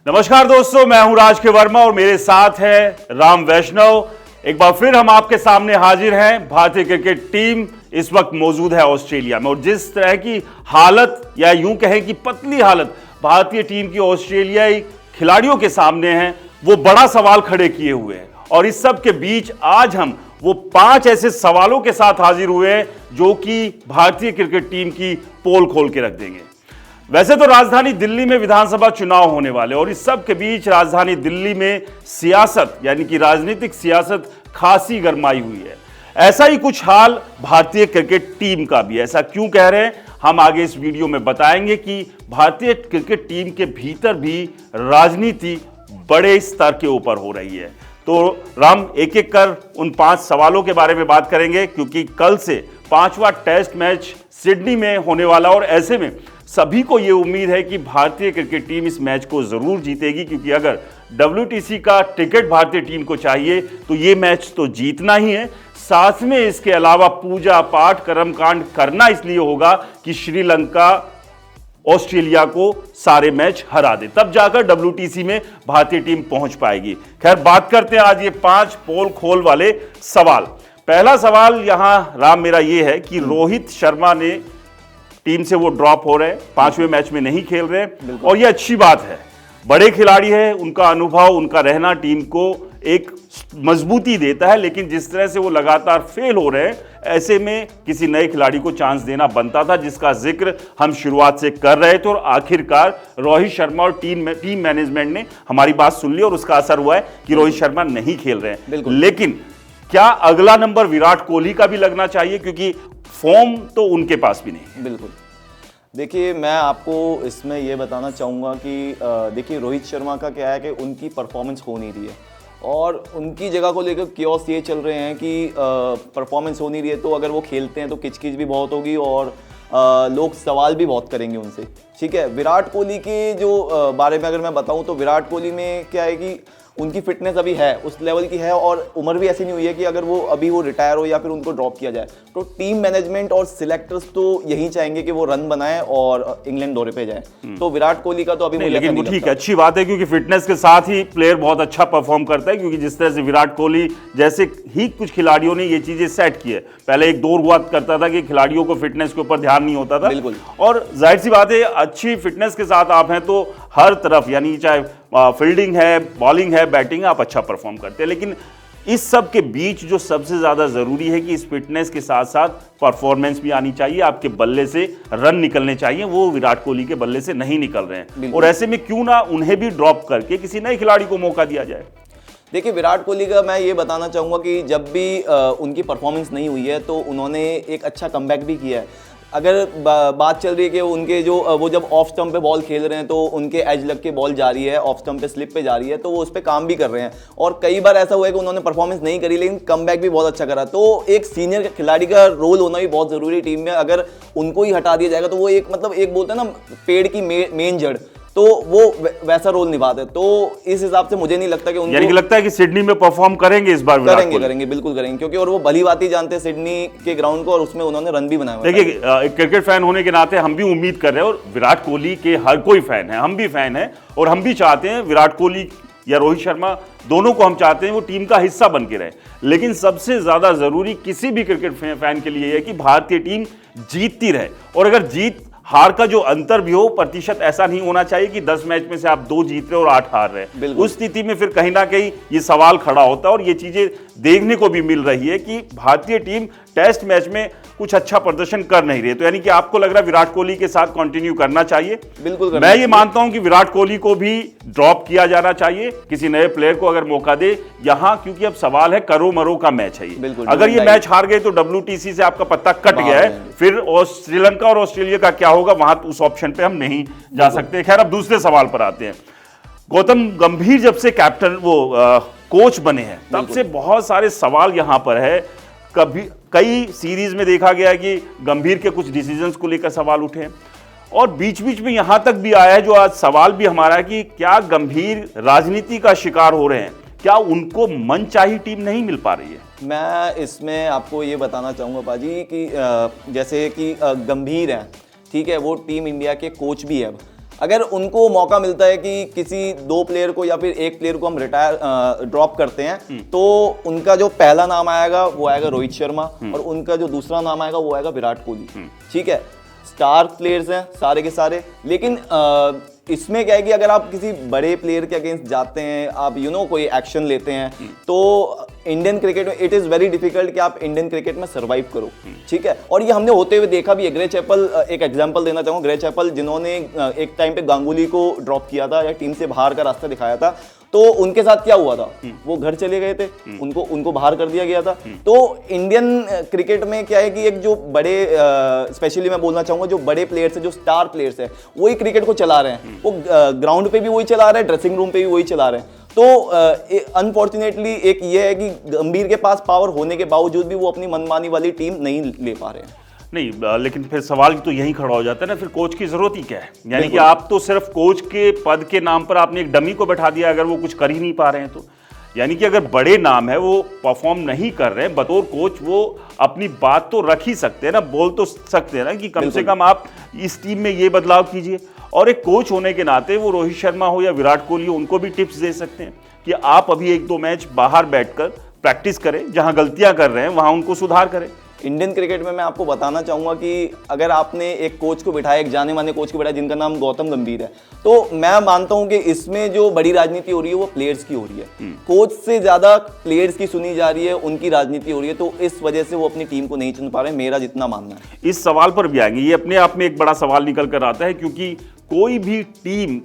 नमस्कार दोस्तों, मैं हूं राज के वर्मा और मेरे साथ है राम वैष्णव। एक बार फिर हम आपके सामने हाजिर हैं। भारतीय क्रिकेट टीम इस वक्त मौजूद है ऑस्ट्रेलिया में और जिस तरह की हालत या यूं कहें कि पतली हालत भारतीय टीम की ऑस्ट्रेलियाई खिलाड़ियों के सामने है, वो बड़ा सवाल खड़े किए हुए हैं। और इस सब के बीच आज हम वो 5 ऐसे सवालों के साथ हाजिर हुए हैं जो कि भारतीय क्रिकेट टीम की पोल खोल के रख देंगे। वैसे तो राजधानी दिल्ली में विधानसभा चुनाव होने वाले और इस सब के बीच राजधानी दिल्ली में सियासत यानी कि राजनीतिक सियासत खासी गरमाई हुई है। ऐसा ही कुछ हाल भारतीय क्रिकेट टीम का भी। ऐसा क्यों कह रहे हैं, हम आगे इस वीडियो में बताएंगे कि भारतीय क्रिकेट टीम के भीतर भी राजनीति बड़े स्तर के ऊपर हो रही है। तो राम, एक एक कर उन 5 सवालों के बारे में बात करेंगे क्योंकि कल से 5वां टेस्ट मैच सिडनी में होने वाला और ऐसे में सभी को यह उम्मीद है कि भारतीय क्रिकेट टीम इस मैच को जरूर जीतेगी, क्योंकि अगर WTC का टिकट भारतीय टीम को चाहिए तो ये मैच तो जीतना ही है। साथ में इसके अलावा पूजा पाठ कर्मकांड करना इसलिए होगा कि श्रीलंका ऑस्ट्रेलिया को सारे मैच हरा दे, तब जाकर WTC में भारतीय टीम पहुंच पाएगी। खैर, बात करते हैं आज ये 5 पोल खोल वाले सवाल। पहला सवाल यहां राम मेरा ये है कि रोहित शर्मा ने टीम से वो ड्रॉप हो रहे हैं, 5वें मैच में नहीं खेल रहे और ये अच्छी बात है। बड़े खिलाड़ी है, उनका अनुभव, उनका रहना टीम को एक मजबूती देता है, लेकिन जिस तरह से वो लगातार फेल हो रहे हैं, ऐसे में किसी नए खिलाड़ी को चांस देना बनता था, जिसका जिक्र हम शुरुआत से कर रहे थे। और आखिरकार रोहित शर्मा और टीम मैनेजमेंट ने हमारी बात सुन ली और उसका असर हुआ है कि रोहित शर्मा नहीं खेल रहे हैं। लेकिन क्या अगला नंबर विराट कोहली का भी लगना चाहिए, क्योंकि फॉर्म तो उनके पास भी नहीं। बिल्कुल। देखिए, मैं आपको इसमें यह बताना चाहूँगा कि देखिए रोहित शर्मा का क्या है कि उनकी परफॉर्मेंस हो नहीं रही है और उनकी जगह को लेकर क्योस ये चल रहे हैं कि परफॉर्मेंस हो नहीं रही है, तो अगर वो खेलते हैं तो किचकिच भी बहुत होगी और लोग सवाल भी बहुत करेंगे उनसे। ठीक है, विराट कोहली के जो बारे में अगर मैं बताऊं तो विराट कोहली में क्या है कि उनकी फिटनेस अभी है, उस लेवल की है और उम्र भी ऐसी नहीं हुई है कि अगर वो रिटायर हो या फिर उनको ड्रॉप किया जाए। तो टीम मैनेजमेंट और सिलेक्टर्स तो यही चाहेंगे कि वो रन बनाएं और इंग्लैंड दौरे पे जाए। तो विराट कोहली का तो अभी मुझे लेकिन वो ठीक है, अच्छी बात है, क्योंकि फिटनेस के साथ ही प्लेयर बहुत अच्छा परफॉर्म करता है। क्योंकि जिस तरह से विराट कोहली जैसे ही कुछ खिलाड़ियों ने ये चीजें सेट की है, पहले एक दौर हुआ करता था कि खिलाड़ियों को फिटनेस के ऊपर ध्यान नहीं होता था। और जाहिर सी बात है, अच्छी फिटनेस के साथ आप हैं तो हर तरफ यानी चाहे फील्डिंग है, बॉलिंग है, बैटिंग है, आप अच्छा परफॉर्म करते हैं। लेकिन इस सब के बीच जो सबसे ज्यादा जरूरी है कि इस फिटनेस के साथ साथ परफॉर्मेंस भी आनी चाहिए, आपके बल्ले से रन निकलने चाहिए। वो विराट कोहली के बल्ले से नहीं निकल रहे हैं और ऐसे में क्यों ना उन्हें भी ड्रॉप करके किसी नए खिलाड़ी को मौका दिया जाए। देखिए, विराट कोहली का मैं ये बताना चाहूँगा कि जब भी उनकी परफॉर्मेंस नहीं हुई है तो उन्होंने एक अच्छा कमबैक भी किया है। अगर बात चल रही है कि उनके जो वो जब ऑफ स्टंप पे बॉल खेल रहे हैं तो उनके एज लग के बॉल जा रही है, ऑफ स्टंप पे स्लिप पे जा रही है, तो वो उस पर काम भी कर रहे हैं। और कई बार ऐसा हुआ है कि उन्होंने परफॉर्मेंस नहीं करी लेकिन कमबैक भी बहुत अच्छा करा। तो एक सीनियर खिलाड़ी का रोल होना भी बहुत जरूरी है टीम में। अगर उनको ही हटा दिया जाएगा तो वो एक एक बोलते हैं ना पेड़ की मेन जड़, तो वो वैसा रोल निभाते हैं। तो इस हिसाब से मुझे नहीं लगता कि उनको, यानी कि लगता है कि सिडनी में परफॉर्म करेंगे इस बार। करेंगे बिल्कुल करेंगे, क्योंकि और वो भली बात ही जानते हैं सिडनी के ग्राउंड को और उसमें उन्होंने रन भी बनाया। देखिए, क्रिकेट फैन होने के नाते हम भी उम्मीद कर रहे हैं और विराट कोहली के हर कोई फैन है, हम भी फैन हैं और हम भी चाहते हैं विराट कोहली या रोहित शर्मा दोनों को हम चाहते हैं वो टीम का हिस्सा बन के रहे। लेकिन सबसे ज्यादा जरूरी किसी भी क्रिकेट फैन के लिए है कि भारतीय टीम जीतती रहे। और अगर जीत हार का जो अंतर भी हो, प्रतिशत ऐसा नहीं होना चाहिए कि 10 मैच में से आप 2 जीत रहे और 8 हार रहे। उस स्थिति में फिर कहीं ना कहीं ये सवाल खड़ा होता है और ये चीजें देखने को भी मिल रही है कि भारतीय टीम टेस्ट मैच में कुछ अच्छा प्रदर्शन कर नहीं रही है। तो यानी कि आपको लग रहा है विराट कोहली के साथ कंटिन्यू करना चाहिए। बिल्कुल मैं ये मानता हूं कि विराट कोहली को भी ड्रॉप किया जाना चाहिए, किसी नए प्लेयर को अगर मौका दे यहां, क्योंकि अब सवाल है करो मरो का मैच है ये। अगर ये मैच हार गए तो WTC से आपका पत्ता कट गया है, फिर श्रीलंका और ऑस्ट्रेलिया का क्या होगा, वहां उस ऑप्शन पे हम नहीं जा सकते। खैर, अब दूसरे सवाल पर आते हैं। गौतम गंभीर जब से कैप्टन कोच बने हैं तब से बहुत सारे सवाल यहां पर है। कई सीरीज में देखा गया है कि गंभीर के कुछ डिसीजंस को लेकर सवाल उठे हैं और बीच बीच में यहां तक भी आया है जो आज सवाल भी हमारा है कि क्या गंभीर राजनीति का शिकार हो रहे हैं, क्या उनको मनचाही टीम नहीं मिल पा रही है। मैं इसमें आपको ये बताना चाहूँगा पाजी कि जैसे कि गंभीर हैं, ठीक है, वो टीम इंडिया के कोच भी है। अगर उनको मौका मिलता है कि किसी 2 प्लेयर को या फिर 1 प्लेयर को हम ड्रॉप करते हैं तो उनका जो पहला नाम आएगा वो आएगा रोहित शर्मा और उनका जो दूसरा नाम आएगा वो आएगा विराट कोहली। ठीक है, स्टार प्लेयर्स हैं सारे के सारे, लेकिन इसमें क्या है कि अगर आप किसी बड़े प्लेयर के अगेंस्ट जाते हैं, आप कोई एक्शन लेते हैं, तो इंडियन क्रिकेट में इट इज़ वेरी डिफिकल्ट कि आप इंडियन क्रिकेट में सर्वाइव करो। ठीक है, और ये हमने होते हुए देखा भी है। ग्रे चैपल, एक एग्जांपल देना चाहूँगा, ग्रे चैपल जिन्होंने एक टाइम पे गांगुली को ड्रॉप किया था या टीम से बाहर का रास्ता दिखाया था, तो उनके साथ क्या हुआ था, वो घर चले गए थे, उनको बाहर कर दिया गया था। तो इंडियन क्रिकेट में क्या है कि एक जो बड़े स्पेशली मैं बोलना चाहूंगा, जो बड़े प्लेयर्स है, जो स्टार प्लेयर्स है, वही क्रिकेट को चला रहे हैं। वो ग्राउंड पे भी वही चला रहे हैं, ड्रेसिंग रूम पे भी वही चला रहे हैं। तो अनफॉर्चुनेटली एक ये है कि गंभीर के पास पावर होने के बावजूद भी वो अपनी मनमानी वाली टीम नहीं ले पा रहे हैं। नहीं, लेकिन फिर सवाल तो यही खड़ा हो जाता है ना, फिर कोच की जरूरत ही क्या है? यानी कि आप तो सिर्फ कोच के पद के नाम पर आपने एक डमी को बैठा दिया, अगर वो कुछ कर ही नहीं पा रहे हैं तो। यानी कि अगर बड़े नाम है वो परफॉर्म नहीं कर रहे हैं, बतौर कोच वो अपनी बात तो रख ही सकते हैं ना, बोल तो सकते हैं ना कि कम से कम आप इस टीम में ये बदलाव कीजिए। और एक कोच होने के नाते वो रोहित शर्मा हो या विराट कोहली हो, उनको भी टिप्स दे सकते हैं कि आप अभी 1-2 मैच बाहर बैठकर प्रैक्टिस करें, जहां गलतियां कर रहे हैं वहां उनको सुधार करें। इंडियन क्रिकेट में मैं आपको बताना चाहूंगा कि अगर आपने एक कोच को बिठाया, एक जाने माने कोच को बिठाया जिनका नाम गौतम गंभीर है, तो मैं मानता हूं कि इसमें जो बड़ी राजनीति हो रही है वो प्लेयर्स की हो रही है। कोच से ज्यादा प्लेयर्स की सुनी जा रही है, उनकी राजनीति हो रही है, तो इस वजह से वो अपनी टीम को नहीं चुन पा रहे, मेरा जितना मानना है। इस सवाल पर भी आएंगे, ये अपने आप में एक बड़ा सवाल निकल कर आता है, क्योंकि कोई भी टीम,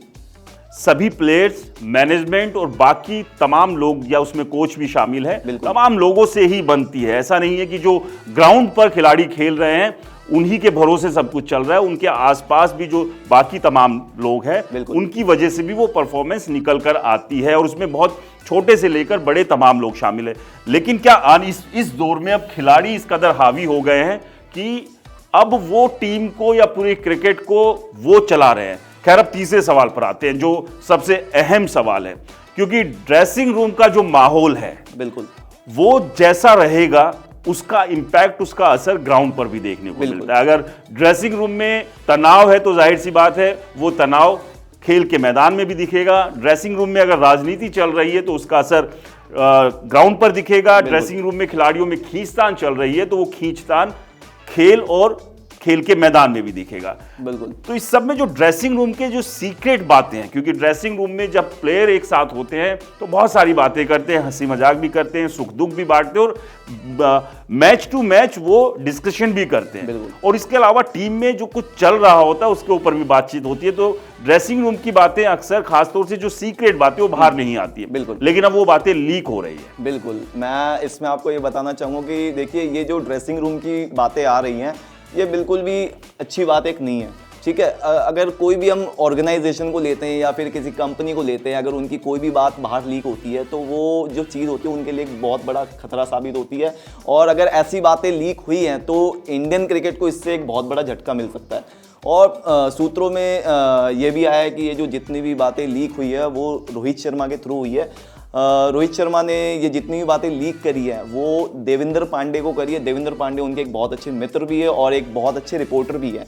सभी प्लेयर्स, मैनेजमेंट और बाकी तमाम लोग, या उसमें कोच भी शामिल है, तमाम लोगों से ही बनती है। ऐसा नहीं है कि जो ग्राउंड पर खिलाड़ी खेल रहे हैं उन्हीं के भरोसे सब कुछ चल रहा है, उनके आसपास भी जो बाकी तमाम लोग हैं उनकी वजह से भी वो परफॉर्मेंस निकल कर आती है, और उसमें बहुत छोटे से लेकर बड़े तमाम लोग शामिल है। लेकिन क्या इस दौर में अब खिलाड़ी इस कदर हावी हो गए हैं कि अब वो टीम को या पूरे क्रिकेट को वो चला रहे हैं? खैर, अब तीसरे सवाल पर आते हैं, जो सबसे अहम सवाल है, क्योंकि ड्रेसिंग रूम का जो माहौल है, बिल्कुल वो जैसा रहेगा उसका इंपैक्ट, उसका असर ग्राउंड पर भी देखने को मिलता है। अगर ड्रेसिंग रूम में तनाव है तो जाहिर सी बात है वो तनाव खेल के मैदान में भी दिखेगा। ड्रेसिंग रूम में अगर राजनीति चल रही है तो उसका असर ग्राउंड पर दिखेगा। ड्रेसिंग रूम में खिलाड़ियों में खींचतान चल रही है तो वो खींचतान खेल के मैदान में भी दिखेगा। बिल्कुल। तो इस सब में जो ड्रेसिंग रूम के जो सीक्रेट बातें हैं, क्योंकि ड्रेसिंग रूम में जब प्लेयर एक साथ होते हैं तो बहुत सारी बातें करते हैं, हंसी मजाक भी करते हैं, सुख दुख भी बांटते हैं, और मैच टू मैच वो डिस्कशन भी करते हैं। और इसके अलावा टीम में जो कुछ चल रहा होता है उसके ऊपर भी बातचीत होती है। तो ड्रेसिंग रूम की बातें अक्सर, खासतौर से जो सीक्रेट बातें, वो बाहर नहीं आती है। बिल्कुल। लेकिन अब वो बातें लीक हो रही है। बिल्कुल, मैं इसमें आपको ये बताना चाहूँगा कि देखिए, ये जो ड्रेसिंग रूम की बातें आ रही हैं, ये बिल्कुल भी अच्छी बात एक नहीं है। ठीक है, अगर कोई भी हम ऑर्गेनाइजेशन को लेते हैं या फिर किसी कंपनी को लेते हैं, अगर उनकी कोई भी बात बाहर लीक होती है तो वो जो चीज़ होती है उनके लिए एक बहुत बड़ा खतरा साबित होती है। और अगर ऐसी बातें लीक हुई हैं तो इंडियन क्रिकेट को इससे एक बहुत बड़ा झटका मिल सकता है। और सूत्रों में ये भी आया है कि ये जो जितनी भी बातें लीक हुई है वो रोहित शर्मा के थ्रू हुई है। रोहित शर्मा ने ये जितनी भी बातें लीक करी है वो देवेंद्र पांडे को करी है। देवेंद्र पांडे उनके एक बहुत अच्छे मित्र भी है और एक बहुत अच्छे रिपोर्टर भी है।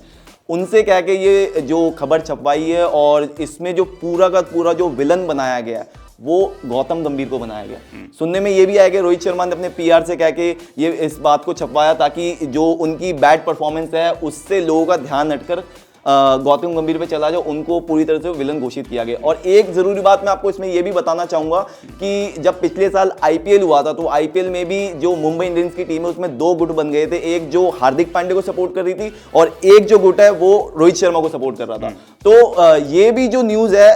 उनसे कह के ये जो खबर छपवाई है, और इसमें जो पूरा का पूरा जो विलन बनाया गया है वो गौतम गंभीर को बनाया गया। सुनने में ये भी आया कि रोहित शर्मा ने अपने पीआर से कह के ये इस बात को छपवाया ताकि जो उनकी बैड परफॉर्मेंस है उससे लोगों का ध्यान हटकर गौतम गंभीर पे चला जाए, उनको पूरी तरह से विलन घोषित किया गया। और एक जरूरी बात मैं आपको इसमें यह भी बताना चाहूंगा कि जब पिछले साल आईपीएल हुआ था तो आईपीएल में भी जो मुंबई इंडियंस की टीम है उसमें 2 गुट बन गए थे, एक जो हार्दिक पांड्या को सपोर्ट कर रही थी और एक जो गुट है वो रोहित शर्मा को सपोर्ट कर रहा था। तो ये भी जो न्यूज है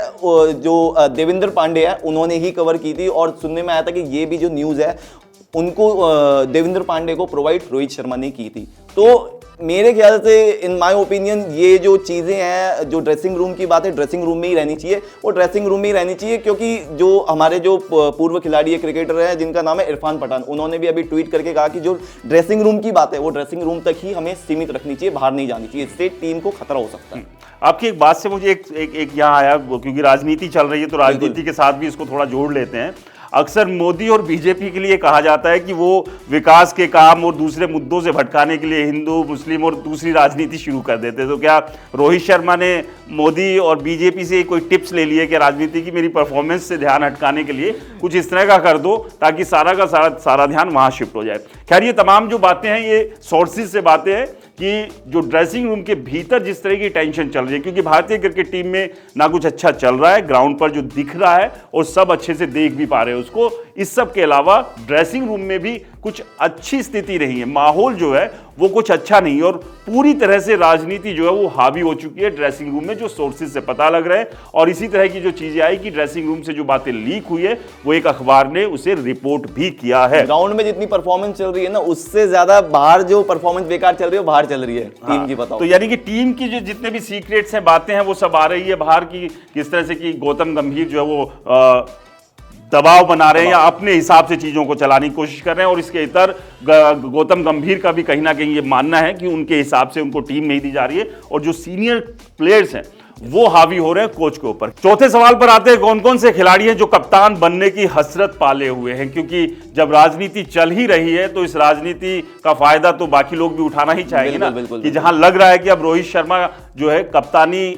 जो देवेंद्र पांडे है उन्होंने ही कवर की थी, और सुनने में आया था कि ये भी जो न्यूज है उनको देवेंद्र पांडे को प्रोवाइड रोहित शर्मा ने की थी। तो मेरे ख्याल से इन माय ओपिनियन ये जो चीज़ें हैं, जो ड्रेसिंग रूम की बात है, ड्रेसिंग रूम में ही रहनी चाहिए, वो ड्रेसिंग रूम में ही रहनी चाहिए। क्योंकि जो हमारे जो पूर्व खिलाड़ी है, क्रिकेटर है जिनका नाम है इरफान पठान, उन्होंने भी अभी ट्वीट करके कहा कि जो ड्रेसिंग रूम की बात है वो ड्रेसिंग रूम तक ही हमें सीमित रखनी चाहिए, बाहर नहीं जानी चाहिए, इससे टीम को खतरा हो सकता है। आपकी एक बात से मुझे एक यहाँ आया, क्योंकि राजनीति चल रही है तो राजनीति के साथ भी इसको थोड़ा जोड़ लेते हैं। अक्सर मोदी और बीजेपी के लिए कहा जाता है कि वो विकास के काम और दूसरे मुद्दों से भटकाने के लिए हिंदू मुस्लिम और दूसरी राजनीति शुरू कर देते। तो क्या रोहित शर्मा ने मोदी और बीजेपी से कोई टिप्स ले लिए कि राजनीति की मेरी परफॉर्मेंस से ध्यान हटकाने के लिए कुछ इस तरह का कर दो ताकि सारा का सारा ध्यान वहां शिफ्ट हो जाए? खैर, ये तमाम जो बातें हैं ये सोर्सेज से बातें हैं कि जो ड्रेसिंग रूम के भीतर जिस तरह की टेंशन चल रही है, क्योंकि भारतीय क्रिकेट टीम में ना कुछ अच्छा चल रहा है ग्राउंड पर जो दिख रहा है और सब अच्छे से देख भी पा रहे हैं उसको, इस सब के अलावा ड्रेसिंग रूम में भी कुछ अच्छी स्थिति नहीं है, माहौल जो है वो कुछ अच्छा नहीं है और पूरी तरह से राजनीति जो है वो हावी हो चुकी है ड्रेसिंग रूम में, जो सोर्सेज से पता लग रहा है। और इसी तरह की जो चीजें आई कि ड्रेसिंग रूम से जो बातें लीक हुई है वो एक अखबार ने उसे रिपोर्ट भी किया है। ग्राउंड में जितनी परफॉर्मेंस चल रही है ना, उससे ज्यादा बाहर जो परफॉर्मेंस बेकार चल रही है वो बाहर चल रही है टीम की। बताओ, तो यानी कि टीम की जो जितने भी सीक्रेट्स हैं, बातें हैं, वो सब आ रही है बाहर की, किस तरह से कि गौतम गंभीर जो है वो दबाव बना रहे हैं या अपने हिसाब से चीजों को चलाने की कोशिश कर रहे हैं। और इसके इतर गौतम गंभीर का भी कहीं ना कहीं ये मानना है कि उनके हिसाब से उनको टीम नहीं दी जा रही है और जो सीनियर प्लेयर्स हैं वो हावी हो रहे हैं कोच के ऊपर। चौथे सवाल पर आते हैं, कौन कौन से खिलाड़ी हैं जो कप्तान बनने की हसरत पाले हुए हैं? क्योंकि जब राजनीति चल ही रही है तो इस राजनीति का फायदा तो बाकी लोग भी उठाना ही चाहेंगे ना। कि जहां लग रहा है कि अब रोहित शर्मा जो है कप्तानी,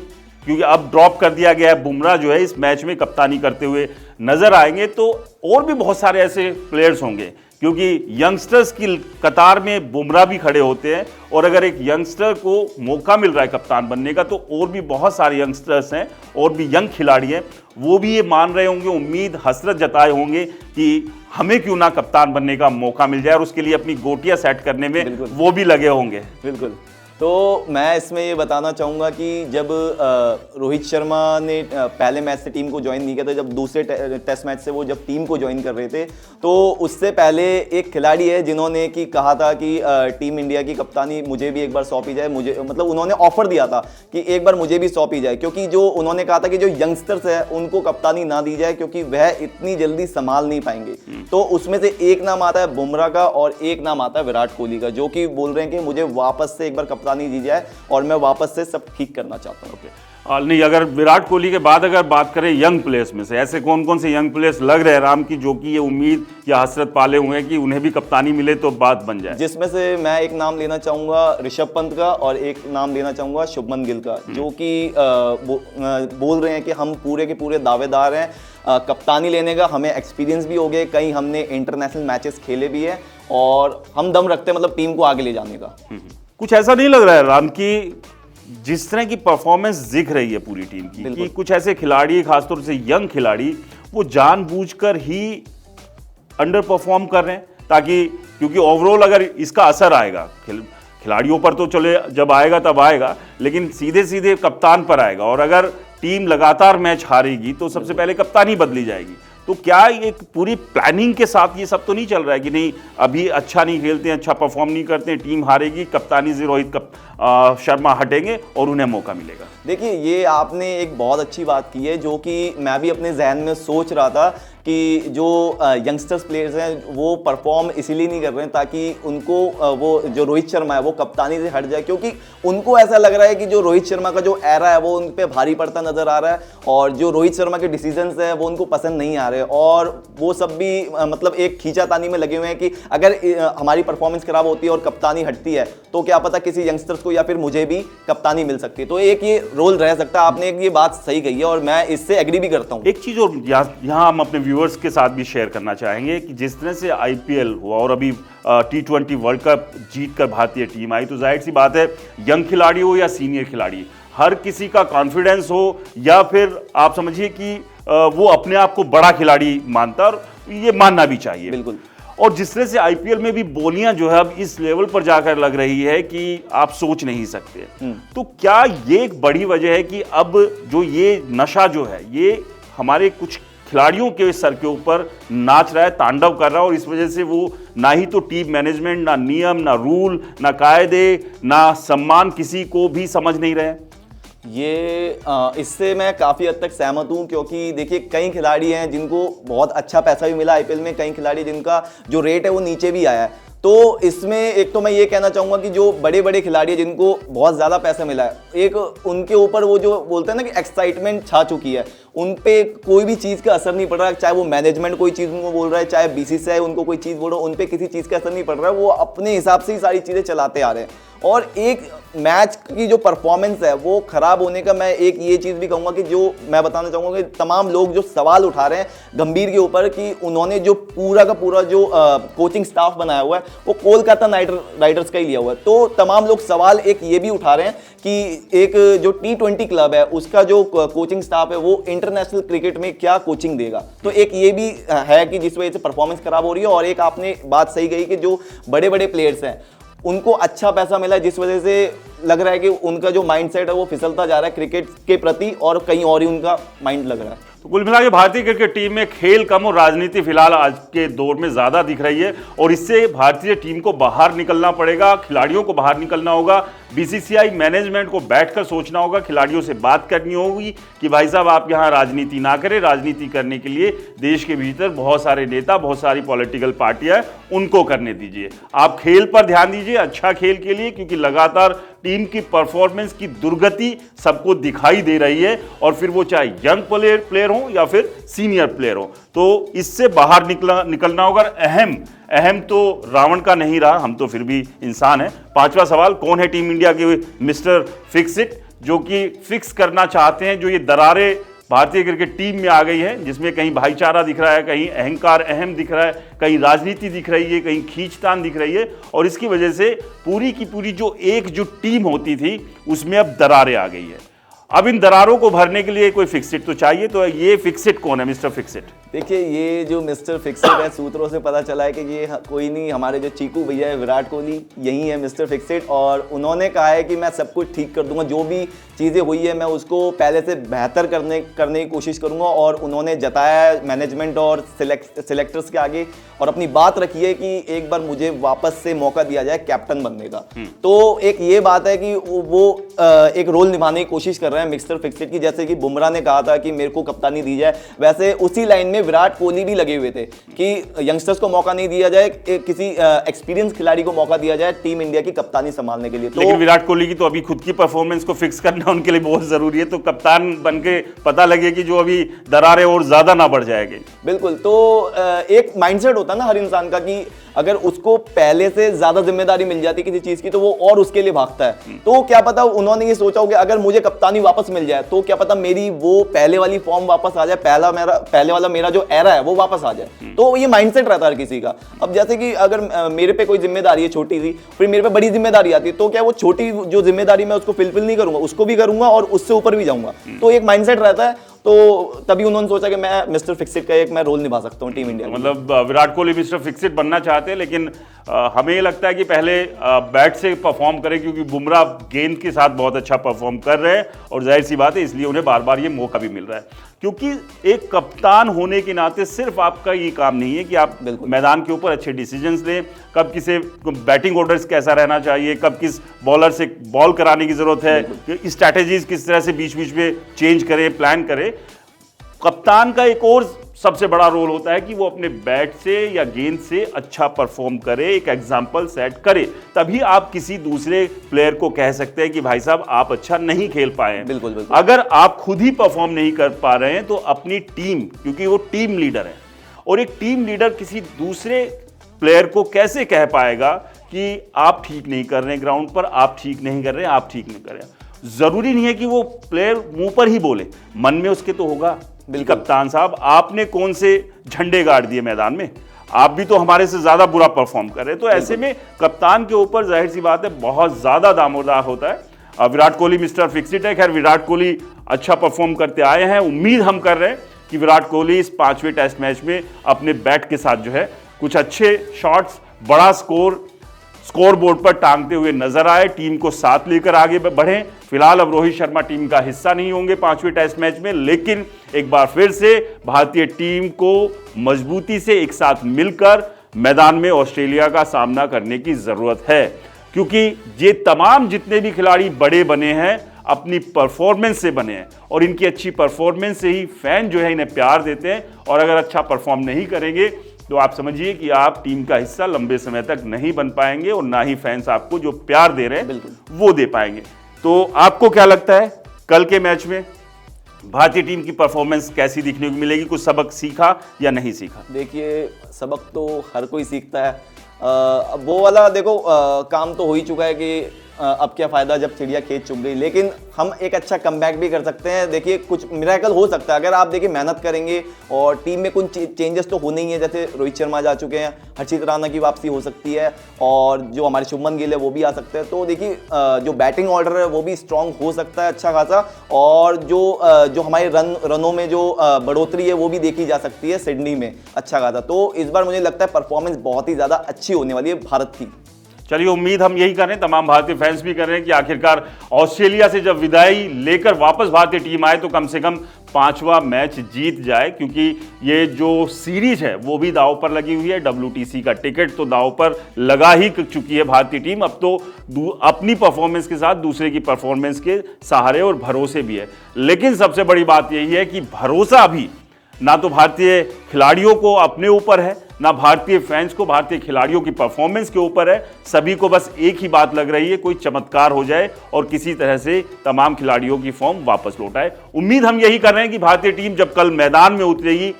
क्योंकि अब ड्रॉप कर दिया गया है, बुमराह जो है इस मैच में कप्तानी करते हुए नजर आएंगे, तो और भी बहुत सारे ऐसे प्लेयर्स होंगे, क्योंकि यंगस्टर्स की कतार में बुमराह भी खड़े होते हैं। और अगर एक यंगस्टर को मौका मिल रहा है कप्तान बनने का, तो और भी बहुत सारे यंगस्टर्स हैं और भी यंग खिलाड़ी हैं, वो भी ये मान रहे होंगे, उम्मीद हसरत जताए होंगे कि हमें क्यों ना कप्तान बनने का मौका मिल जाए, और उसके लिए अपनी गोटियां सेट करने में वो भी लगे होंगे। बिल्कुल। तो मैं इसमें ये बताना चाहूँगा कि जब रोहित शर्मा ने पहले मैच से टीम को ज्वाइन नहीं किया था, जब दूसरे टेस्ट मैच से वो जब टीम को ज्वाइन कर रहे थे, तो उससे पहले एक खिलाड़ी है जिन्होंने कि कहा था कि टीम इंडिया की कप्तानी मुझे भी एक बार सौंपी जाए, मुझे मतलब उन्होंने ऑफर दिया था कि एक बार मुझे भी सौंपी जाए, क्योंकि जो उन्होंने कहा था कि जो यंगस्टर्स है उनको कप्तानी ना दी जाए क्योंकि वह इतनी जल्दी संभाल नहीं पाएंगे। तो उसमें से एक नाम आता है बुमराह का और एक नाम आता है विराट कोहली का, जो कि बोल रहे हैं कि मुझे वापस से एक बार कप्तानी दी जाए और मैं वापस से सब ठीक करना चाहता हूं। नहीं, अगर विराट कोहली के बाद अगर बात करें यंग प्लेयर्स में से, ऐसे कौन कौन से यंग प्लेयर्स लग रहे हैं राम की जो कि ये उम्मीद या हसरत पाले हुए हैं कि उन्हें भी कप्तानी मिले तो बात बन जाए? जिसमें से मैं एक नाम लेना चाहूंगा ऋषभ पंत का और एक नाम लेना चाहूंगा शुभमन गिल का, जो कि बोल रहे हैं कि हम पूरे के पूरे दावेदार हैं कप्तानी लेने का, हमें एक्सपीरियंस भी हो गया, कहीं हमने इंटरनेशनल मैचेस खेले भी हैं और हम दम रखते हैं मतलब टीम को आगे ले जाने का। कुछ ऐसा नहीं लग रहा है राम की जिस तरह की परफॉर्मेंस दिख रही है पूरी टीम की, कि कुछ ऐसे खिलाड़ी, खासतौर से यंग खिलाड़ी, वो जानबूझकर ही अंडर परफॉर्म कर रहे हैं ताकि, क्योंकि ओवरऑल अगर इसका असर आएगा खिलाड़ियों पर तो चले जब आएगा तब आएगा, लेकिन सीधे सीधे कप्तान पर आएगा। और अगर टीम लगातार मैच हारेगी तो सबसे पहले कप्तानी बदली जाएगी। तो क्या एक पूरी प्लानिंग के साथ ये सब तो नहीं चल रहा है कि नहीं अभी अच्छा नहीं खेलते हैं, अच्छा परफॉर्म नहीं करते हैं, टीम हारेगी, कप्तानी से रोहित शर्मा हटेंगे और उन्हें मौका मिलेगा? देखिए, ये आपने एक बहुत अच्छी बात की है जो कि मैं भी अपने जहन में सोच रहा था कि जो यंगस्टर्स प्लेयर्स हैं वो परफॉर्म इसीलिए नहीं कर रहे हैं ताकि उनको वो जो रोहित शर्मा है वो कप्तानी से हट जाए, क्योंकि उनको ऐसा लग रहा है कि जो रोहित शर्मा का जो एरा है वो उन पे भारी पड़ता नजर आ रहा है और जो रोहित शर्मा के डिसीजंस हैं वो उनको पसंद नहीं आ रहे और वो सब भी मतलब एक खींचातानी में लगे हुए हैं कि अगर हमारी परफॉर्मेंस खराब होती है और कप्तानी हटती है तो क्या पता किसी यंगस्टर्स को या फिर मुझे भी कप्तानी मिल सकती है। तो एक ये रोल रह सकता है। आपने एक ये बात सही कही है और मैं इससे एग्री भी करता हूँ। एक चीज और यहाँ हम अपने व्यूअर्स के साथ भी शेयर करना चाहेंगे कि जिस तरह से आईपीएल हुआ और अभी T20 वर्ल्ड कप जीत कर भारतीय टीम आई, तो जाहिर सी बात है यंग खिलाड़ी हो या सीनियर खिलाड़ी, हर किसी का कॉन्फिडेंस हो या फिर आप समझिए कि वो अपने आप को बड़ा खिलाड़ी मानता है और ये मानना भी चाहिए। बिल्कुल। और जिस तरह से आईपीएल में भी बोलियां जो है अब इस लेवल पर जाकर लग रही है कि आप सोच नहीं सकते, तो क्या ये एक बड़ी वजह है कि अब जो ये नशा जो है ये हमारे कुछ खिलाड़ियों के सर के ऊपर नाच रहा है, तांडव कर रहा है और इस वजह से वो ना ही तो टीम मैनेजमेंट, ना नियम, ना रूल, ना कायदे, ना सम्मान किसी को भी समझ नहीं रहे? ये इससे मैं काफ़ी हद तक सहमत हूँ, क्योंकि देखिए कई खिलाड़ी हैं जिनको बहुत अच्छा पैसा भी मिला आईपीएल में, कई खिलाड़ी जिनका जो रेट है वो नीचे भी आया है। तो इसमें एक तो मैं ये कहना चाहूंगा कि जो बड़े बड़े खिलाड़ी हैं जिनको बहुत ज़्यादा पैसा मिला है, एक उनके ऊपर वो जो बोलते हैं ना कि एक्साइटमेंट छा चुकी है, उन पे कोई भी चीज़ का असर नहीं पड़ रहा है, चाहे वो मैनेजमेंट कोई चीज़ उनको बोल रहा है, चाहे बीसीसीआई उनको कोई चीज़ बोल रहा है, उन पे किसी चीज़ का असर नहीं पड़ रहा है, वो अपने हिसाब से ही सारी चीज़ें चलाते आ रहे हैं। और एक मैच की जो परफॉर्मेंस है वो खराब होने का मैं एक ये चीज़ भी कहूँगा कि जो मैं बताना चाहूँगा कि तमाम लोग जो सवाल उठा रहे हैं गंभीर के ऊपर कि उन्होंने जो पूरा का पूरा जो कोचिंग स्टाफ बनाया हुआ है वो कोलकाता नाइट राइडर्स का ही लिया हुआ है, तो तमाम लोग सवाल एक ये भी उठा रहे हैं कि एक जो T20 क्लब है उसका जो कोचिंग स्टाफ है वो इंटरनेशनल क्रिकेट में क्या कोचिंग देगा। तो एक ये भी है कि जिस वजह से परफॉर्मेंस खराब हो रही है। और एक आपने बात सही कही कि जो बड़े बड़े प्लेयर्स हैं उनको अच्छा पैसा मिला है, जिस वजह से लग रहा है कि उनका जो माइंडसेट है वो फिसलता जा रहा है क्रिकेट के प्रति और कहीं और ही उनका माइंड लग रहा है। तो कुल मिला के भारतीय क्रिकेट टीम में खेल कम और राजनीति फिलहाल आज के दौर में ज्यादा दिख रही है और इससे भारतीय टीम को बाहर निकलना पड़ेगा, खिलाड़ियों को बाहर निकलना होगा, बीसीसीआई मैनेजमेंट को बैठकर सोचना होगा, खिलाड़ियों से बात करनी होगी कि भाई साहब आप यहां राजनीति ना करें। राजनीति करने के लिए देश के भीतर बहुत सारे नेता, बहुत सारी पॉलिटिकल पार्टियां, उनको करने दीजिए। आप खेल पर ध्यान दीजिए, अच्छा खेल के लिए, क्योंकि लगातार टीम की परफॉर्मेंस की दुर्गति सबको दिखाई दे रही है और फिर वो चाहे यंग प्लेयर हो या फिर सीनियर प्लेयर हो, तो इससे बाहर निकलना होगा। अहम तो रावण का नहीं रहा, हम तो फिर भी इंसान हैं। पांचवा सवाल, कौन है टीम इंडिया के मिस्टर फिक्स इट, जो कि फिक्स करना चाहते हैं जो ये दरारें भारतीय क्रिकेट टीम में आ गई है, जिसमें कहीं भाईचारा दिख रहा है, कहीं अहंकार अहम दिख रहा है, कहीं राजनीति दिख रही है, कहीं खींचतान दिख रही है और इसकी वजह से पूरी की पूरी जो एकजुट टीम होती थी उसमें अब दरारें आ गई है। अब इन दरारों को भरने के लिए कोई फिक्सिट तो चाहिए, तो ये फिक्सिट कौन है, मिस्टर फिक्सिट? देखिए, ये जो मिस्टर फिक्सिट है, सूत्रों से पता चला है कि ये कोई नहीं, हमारे जो चीकू भैया है विराट कोहली, यही है मिस्टर फिक्सिट। और उन्होंने कहा है कि मैं सब कुछ ठीक कर दूंगा, जो भी चीज़ें हुई है मैं उसको पहले से बेहतर करने की कोशिश करूंगा। और उन्होंने जताया है मैनेजमेंट और सिलेक्टर्स के आगे और अपनी बात रखी है कि एक बार मुझे वापस से मौका दिया जाए कैप्टन बनने का। तो एक ये बात है कि वो एक रोल निभाने की कोशिश कर रहे हैं मिस्टर फिक्सिट की। जैसे कि बुमराह ने कहा था कि मेरे को कप्तानी दी जाए, वैसे उसी लाइन में विराट कोहली भी लगे हुए थे कि यंगस्टर्स को मौका नहीं दिया जाए, किसी एक्सपीरियंस खिलाड़ी को मौका दिया जाए टीम इंडिया की कप्तानी संभालने के लिए। लेकिन विराट कोहली की तो अभी खुद की परफॉर्मेंस को फिक्स करना उनके लिए बहुत जरूरी है, तो कप्तान बनके पता लगे कि जो अभी दरारें और ज्यादा ना बढ़ जाएगी। बिल्कुल, तो एक माइंडसेट होता है ना हर इंसान का कि अगर उसको पहले से ज्यादा जिम्मेदारी मिल जाती किसी चीज की तो वो और उसके लिए भागता है। तो क्या पता उन्होंने ये सोचा हो कि अगर मुझे कप्तानी वापस मिल जाए तो क्या पता मेरी वो पहले वाली फॉर्म वापस आ जाए, पहले वाला मेरा जो एरा है वो वापस आ जाए। तो ये माइंडसेट रहता है हर किसी का। अब जैसे कि अगर मेरे पे कोई जिम्मेदारी है छोटी सी, फिर मेरे पे बड़ी जिम्मेदारी आती है, तो क्या वो छोटी जो जिम्मेदारी मैं उसको फुलफिल नहीं करूंगा, उसको भी करूंगा और उससे ऊपर भी जाऊंगा। तो एक माइंडसेट रहता है। तो तभी उन्होंने सोचा कि मैं मिस्टर फिक्सिट का एक मैं रोल निभा सकता हूं टीम इंडिया। मतलब विराट कोहली मिस्टर फिक्सिट बनना चाहते हैं, लेकिन हमें ये लगता है कि पहले बैट से परफॉर्म करें, क्योंकि बुमराह गेंद के साथ बहुत अच्छा परफॉर्म कर रहे हैं और जाहिर सी बात है इसलिए उन्हें बार बार ये मौका भी मिल रहा है। क्योंकि एक कप्तान होने के नाते सिर्फ आपका ये काम नहीं है कि आप मैदान के ऊपर अच्छे डिसीजंस लें, कब किसे बैटिंग ऑर्डर्स कैसा रहना चाहिए, कब किस बॉलर से बॉल कराने की जरूरत है, स्ट्रैटेजीज किस तरह से बीच बीच में चेंज करें, प्लान करें। कप्तान का एक और सबसे बड़ा रोल होता है कि वो अपने बैट से या गेंद से अच्छा परफॉर्म करे, एक एग्जाम्पल सेट करे, तभी आप किसी दूसरे प्लेयर को कह सकते हैं कि भाई साहब आप अच्छा नहीं खेल पाए हैं। बिल्कुल, बिल्कुल। अगर आप खुद ही परफॉर्म नहीं कर पा रहे हैं तो अपनी टीम, क्योंकि वो टीम लीडर है और एक टीम लीडर किसी दूसरे प्लेयर को कैसे कह पाएगा कि आप ठीक नहीं कर रहे हैं ग्राउंड पर, आप ठीक नहीं कर रहे हैं, आप ठीक नहीं कर रहे हैं। जरूरी नहीं है कि वो प्लेयर मुंह पर ही बोले, मन में उसके तो होगा कप्तान साहब आपने कौन से झंडे गाड़ दिए मैदान में, आप भी तो हमारे से ज्यादा बुरा परफॉर्म कर रहे हैं। तो ऐसे में कप्तान के ऊपर जाहिर सी बात है बहुत ज्यादा दामोदार होता है। विराट कोहली मिस्टर फिक्सिट है। खैर, विराट कोहली अच्छा परफॉर्म करते आए हैं, उम्मीद हम कर रहे हैं कि विराट कोहली इस 5वें टेस्ट मैच में अपने बैट के साथ जो है कुछ अच्छे शॉट्स, बड़ा स्कोर बोर्ड पर टांगते हुए नजर आए, टीम को साथ लेकर आगे बढ़े। फिलहाल अब रोहित शर्मा टीम का हिस्सा नहीं होंगे 5वें टेस्ट मैच में, लेकिन एक बार फिर से भारतीय टीम को मजबूती से एक साथ मिलकर मैदान में ऑस्ट्रेलिया का सामना करने की जरूरत है, क्योंकि ये तमाम जितने भी खिलाड़ी बड़े बने हैं अपनी परफॉर्मेंस से बने हैं और इनकी अच्छी परफॉर्मेंस से ही फैन जो है इन्हें प्यार देते हैं। और अगर अच्छा परफॉर्म नहीं करेंगे तो आप समझिए कि आप टीम का हिस्सा लंबे समय तक नहीं बन पाएंगे और ना ही फैंस आपको जो प्यार दे रहे हैं वो दे पाएंगे। तो आपको क्या लगता है कल के मैच में भारतीय टीम की परफॉर्मेंस कैसी दिखने को मिलेगी? कुछ सबक सीखा या नहीं सीखा? देखिए, सबक तो हर कोई सीखता है। वो वाला देखो, काम तो हो ही चुका है कि अब क्या फ़ायदा जब चिड़िया खेत चुग गई, लेकिन हम एक अच्छा कमबैक भी कर सकते हैं। देखिए, कुछ मिरेकल हो सकता है अगर आप देखिए मेहनत करेंगे और टीम में कुछ चेंजेस तो होने ही है। जैसे रोहित शर्मा जा चुके हैं, हर्षित राणा की वापसी हो सकती है और जो हमारे शुभमन गिल है वो भी आ सकते हैं। तो देखिए, जो बैटिंग ऑर्डर है वो भी स्ट्रांग हो सकता है अच्छा खासा, और जो हमारे रनों में जो बढ़ोतरी है वो भी देखी जा सकती है सिडनी में अच्छा खासा। तो इस बार मुझे लगता है परफॉर्मेंस बहुत ही ज़्यादा अच्छी होने वाली है भारत की। चलिए, उम्मीद हम यही कर रहे हैं, तमाम भारतीय फैंस भी कर रहे हैं कि आखिरकार ऑस्ट्रेलिया से जब विदाई लेकर वापस भारतीय टीम आए तो कम से कम 5वां मैच जीत जाए, क्योंकि ये जो सीरीज है वो भी दांव पर लगी हुई है। WTC का टिकट तो दांव पर लगा ही चुकी है भारतीय टीम। अब तो अपनी परफॉर्मेंस के साथ दूसरे की परफॉर्मेंस के सहारे और भरोसे भी है। लेकिन सबसे बड़ी बात यही है कि भरोसा अभी ना तो भारतीय खिलाड़ियों को अपने ऊपर है, ना भारतीय फैंस को भारतीय खिलाड़ियों की परफॉर्मेंस के ऊपर है। सभी को बस एक ही बात लग रही है, कोई चमत्कार हो जाए और किसी तरह से तमाम खिलाड़ियों की फॉर्म वापस लौटाए। उम्मीद हम यही कर रहे हैं कि भारतीय टीम जब कल मैदान में उतरेगी,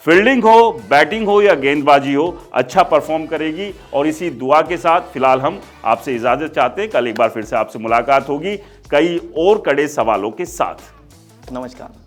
फील्डिंग हो, बैटिंग हो या गेंदबाजी हो, अच्छा परफॉर्म करेगी। और इसी दुआ के साथ फिलहाल हम आपसे इजाजत चाहते हैं। कल एक बार फिर से आपसे मुलाकात होगी कई और कड़े सवालों के साथ। नमस्कार।